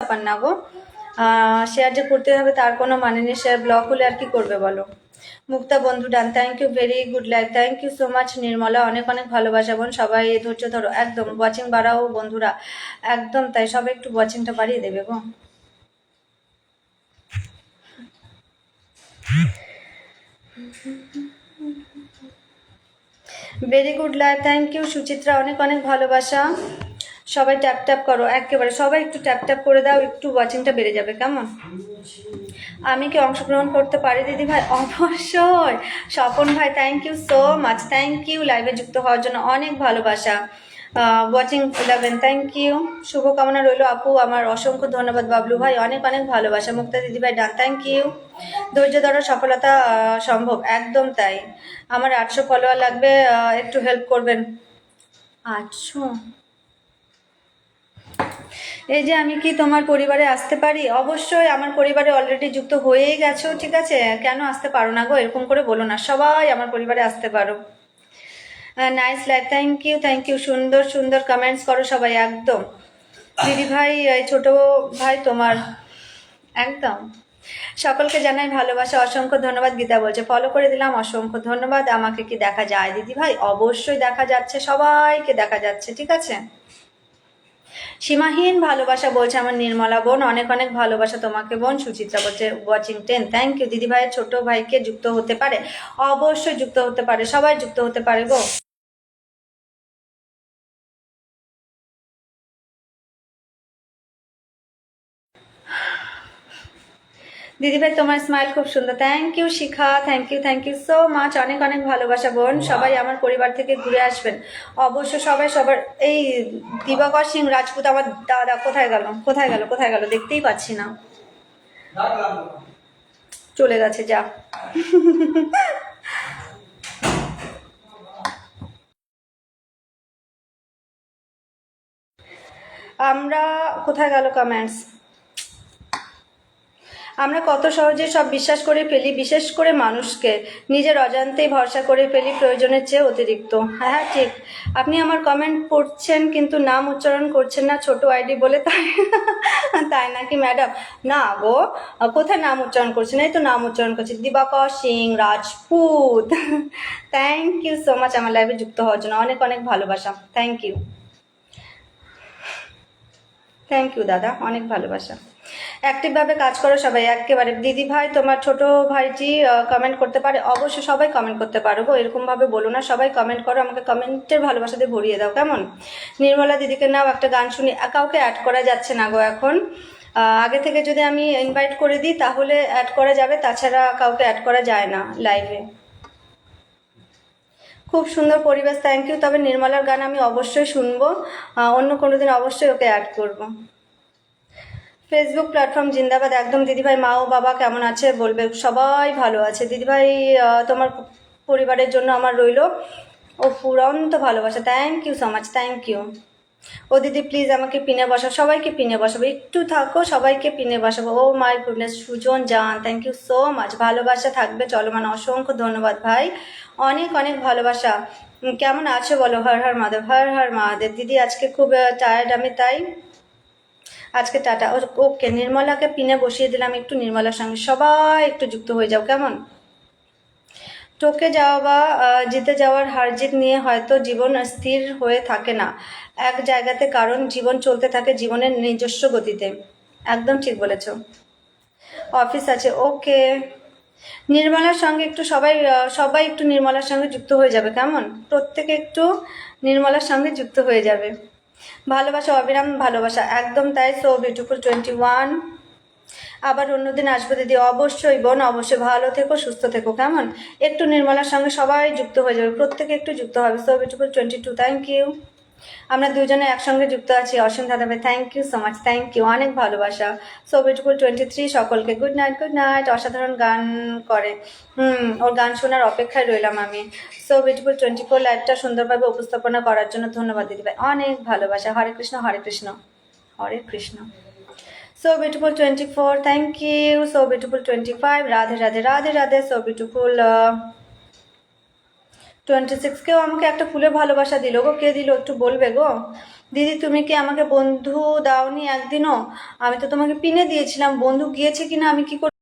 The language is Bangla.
ব্যাপার না গো। শেয়ার যে করতে হবে তার কোনো মানে নেই, শেয়ার ব্লক হলে আর কি করবে বলো। মুক্তা বন্ধু done, thank you, very good like, thank you so much. Nirmala অনেক অনেক ভালোবাসা বোন, সবাই ধৈর্য ধরো, একদম ওয়াচিং বাড়াও বন্ধুরা, একদম তাই, সবাই একটু ওয়াচিংটা বাড়িয়ে দেবে গো। Very good like, thank you Suchitra, অনেক অনেক ভালোবাসা। সবাই ট্যাপ ট্যাপ করো একেবারে, সবাই একটু ট্যাপ ট্যাপ করে দাও, একটু ওয়াচিংটা বেড়ে যাবে কেমন। আমি কি অংশগ্রহণ করতে পারি দিদি ভাই? অবশ্যই। স্বপন ভাই thank you so much, thank you লাইভে যুক্ত হওয়ার জন্য, অনেক ভালোবাসা। ওয়াচিং 11, থ্যাংক ইউ, শুভকামনা রইল আপু আমার, অসংখ্য ধন্যবাদ। বাবলু ভাই অনেক অনেক ভালোবাসা। মুক্তা দিদি ভাই ডান, থ্যাংক ইউ। ধৈর্য ধরো, সফলতা সম্ভব, একদম তাই। আমার 800 ফলোয়ার লাগবে, একটু হেল্প করবেন। 800? এই যে আমি কি তোমার পরিবারে আসতে পারি? অবশ্যই, আমার পরিবারে অলরেডি যুক্ত হয়েই গেছো, ঠিক আছে, কেন আসতে পারো না গো, এরকম করে বলো না, সবাই আমার পরিবারে আসতে পারো। নাইস লাইফ, থ্যাংক ইউ, সুন্দর সুন্দর কমেন্টস করো সবাই, একদম। দিদি ভাই, ছোট ভাই তোমার, একদম। সকলকে জানাই ভালোবাসা, অসংখ্য ধন্যবাদ। গীতা বলছে ফলো করে দিলাম, অসংখ্য ধন্যবাদ। আমাকে কি দেখা যায় দিদি ভাই? অবশ্যই দেখা যাচ্ছে, সবাইকে দেখা যাচ্ছে, ঠিক আছে। সীমাহীন ভালোবাসা বলছে আমার নির্মলা বোন, অনেক অনেক ভালোবাসা তোমাকে বোন। সুচিত্রা বলছে ওয়াচিং 10, থ্যাংক ইউ। দিদি ভাইয়ের ছোট ভাইকে যুক্ত হতে পারে? অবশ্যই যুক্ত হতে পারে, সবাই যুক্ত হতে পারে গো। দিদিভাই তোমার স্মাইল খুব সুন্দর, thank you Shikha, thank you so much, অনেক অনেক ভালোবাসা বোন। সবাই আমার পরিবার থেকে ঘুরে আসবেন অবশ্য, সবাই সবার। এই দিবাকর সিং রাজপুত আমার দাদা কোথায় গেল, কোথায় গেল, কোথায় গেল, দেখতেই পাচ্ছি না, চলে গেছে যা। আমরা কোথায় গেল কমেন্টস? আমরা কত সহজে সব বিশ্বাস করে ফেলি, বিশেষ করে মানুষকে, নিজের অজান্তেই ভরসা করে ফেলি প্রয়োজনের চেয়ে অতিরিক্ত। হ্যাঁ হ্যাঁ ঠিক। আপনি আমার কমেন্ট পড়ছেন কিন্তু নাম উচ্চারণ করছেন না, ছোট আইডি বলে, তাই তাই নাকি ম্যাডাম? না গো, কোথায় নাম উচ্চারণ করছেন? এই তো নাম উচ্চারণ করছি, Dibakar Singh Rajput. Thank you so much আমার লাইভে যুক্ত হওয়ার জন্য, অনেক অনেক ভালোবাসা, থ্যাংক ইউ। থ্যাংক ইউ দাদা, অনেক ভালোবাসা। অ্যাক্টিভভাবে কাজ করো সবাই একেবারে। দিদি ভাই তোমার ছোট ভাইটি কমেন্ট করতে পারে? অবশ্যই, সবাই কমেন্ট করতে পারো গো, এরকমভাবে বলো না, সবাই কমেন্ট করো, আমাকে কমেন্টের ভালোবাসা দিয়ে ভরিয়ে দাও কেমন। নির্মলা দিদিকে নাও একটা গান শুনি। কাউকে অ্যাড করা যাচ্ছে না গো এখন, আগে থেকে যদি আমি ইনভাইট করে দিই তাহলে অ্যাড করা যাবে, তাছাড়া কাউকে অ্যাড করা যায় না লাইভে। খুব সুন্দর পরিবেশ, থ্যাংক ইউ। তবে নির্মলার গান আমি অবশ্যই শুনবো, অন্য কোনো দিন অবশ্যই ওকে অ্যাড করবো। ফেসবুক প্ল্যাটফর্ম জিন্দাবাদ, একদম দিদিভাই। মা ও বাবা কেমন আছে বলবে? সবাই ভালো আছে দিদিভাই, তোমার পরিবারের জন্য আমার রইল ও ফুরন্ত ভালোবাসা, thank you so much, thank you. ও দিদি প্লিজ আমাকে পিনে বসাও, সবাইকে পিনে বসাবো, একটু থাকো, সবাইকে পিনে বসাবো। ও মাই গুডনেস, সুজন জান, থ্যাংক ইউ সো মাচ, ভালোবাসা থাকবে চলমান, অসংখ্য ধন্যবাদ ভাই, অনেক অনেক ভালোবাসা। কেমন আছো বলো? হর হর মহাদেব, হর হর মহাদেব। দিদি আজকে খুব টায়ার্ড আমি, তাই আজকে টাটা। ওকে, নির্মলাকে পিনে বসিয়ে দিলাম, একটু নির্মলার সঙ্গে সবাই একটু যুক্ত হয়ে যাও কেমন। টকে যাওয়া বা জিতে যাওয়ার হার জিত নিয়ে হয়তো জীবন স্থির হয়ে থাকে না এক জায়গাতে, কারণ জীবন চলতে থাকে জীবনের নিজস্ব গতিতে, একদম ঠিক বলেছ। অফিস আছে, ওকে। নির্মলার সঙ্গে একটু সবাই সবাই একটু নির্মলার সঙ্গে যুক্ত হয়ে যাবে কেমন, প্রত্যেকে একটু নির্মলার সঙ্গে যুক্ত হয়ে যাবে। ভালোবাসা অবিরাম ভালোবাসা, একদম তাই। So beautiful 21। আবার অন্যদিন আসবো দিদি, অবশ্যই বোন, অবশ্যই। ভালো থেকো, সুস্থ থেকো কেমন। একটু নির্মলার সঙ্গে সবাই যুক্ত হয়ে যাবে, প্রত্যেকে একটু যুক্ত হবে। So beautiful 22, thank you. আমরা দুজনে একসঙ্গে যুক্ত আছি, অসীম দাদা ভাই, thank you so much, thank you, অনেক ভালোবাসা। সো বিউটিফুল 23, সকলকে গুড নাইট, গুড নাইট। অসাধারণ গান করে, ওর গান শোনার অপেক্ষায় রইলাম আমি। সো বিউটিফুল 24 লাইভটা সুন্দরভাবে উপস্থাপনা করার জন্য ধন্যবাদ দিদি ভাই, অনেক ভালোবাসা। Hare Krishna, Hare Krishna, Hare Krishna. So beautiful 24, thank you. So beautiful 25, Radhe Radhe, Radhe Radhe. So beautiful 26, কেউ আমাকে একটা ফুলের ভালোবাসা দিল গো, কে দিল একটু বলবে গো? দিদি তুমি কি আমাকে বন্ধু দাওনি একদিনও? আমি তো তোমাকে পিনে দিয়েছিলাম, বন্ধু গিয়েছে কিনা আমি কি করে